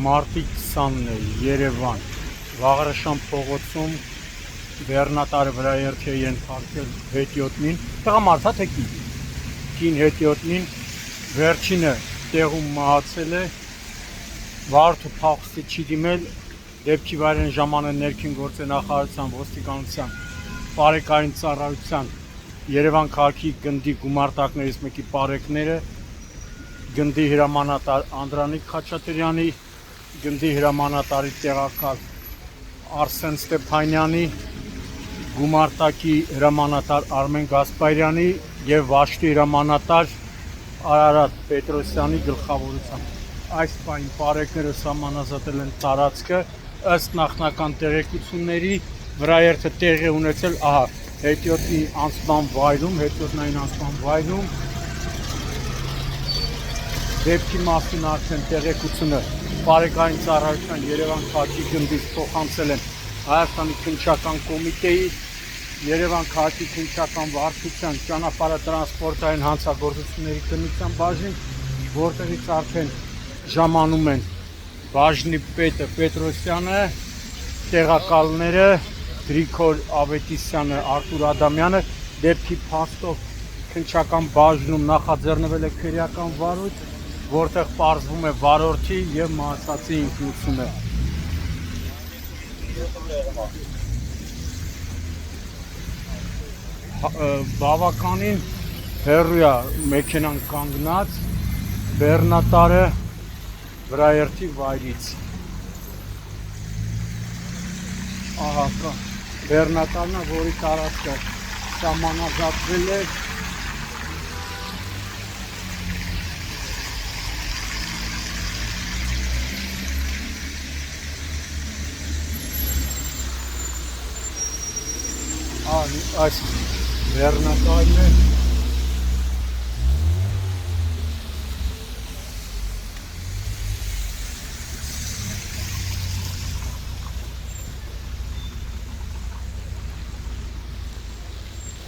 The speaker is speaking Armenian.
Մարտի 20-ն է, Երևան, Վաղարշան փողոցում բեռնատարը վրա երթի է ենթարկել հետիոտնին, տղամարդ հա թե կին հետիոտնին, վերջինը տեղում մահացել է, վարորդը փախուստի չի դիմել, դեպքի վայրեն ժամանը ներքին գործի նախարարության, ոստիկանության, բարեկային ծառայության, Երևան քաղաքի գնդի գումարտակներից մեկի պարեկները, գնդի հրամանատար Անդրանիկ Խաչատրյանի, գնդի հրամանատարի տեղակալ Արսեն Ստեփանյանի, գումարտակի հրամանատար Արմեն Գասպարյանի և վաշտի հրամանատար Արարատ Պետրոսյանի գլխավորությամբ։ Այս պահին պարեկները սահմանազատել են տարածքը, ըստ նախնական տեղեկությունների վրաերթը տեղի ունեցել հետիոտնային անցման վայրում, դեպքի մասին արդեն տեղեկությունը բարեկային ծառայության Երևան քաղաքի գնդից փոխանցել են Հայաստանի քննչական կոմիտեի, Երևան քաղաքի քննչական վարչության ճանապարհատրանսպորտային հանցագործությունների քննության բաժին, որտեղից արդեն ժամանում են բաժնի պետը Պետրոսյանը, տեղակալները Գրիգոր Ավետիսյանը, Արտուր Ադամյանը, դեպքի փաստով քննչական բաժնում նախաձեռնվել է քրեական վարույթ, որտեղ պարզվում է վարորդի և մահացածի ինքնությունը։ Բավականին հեռու է մեքենան կանգնած, բեռնատարը վրաերթի վայրից։ Բեռնատարն է, որի տարածքը սահմանազատվել է։ Այս բեռնատարն է,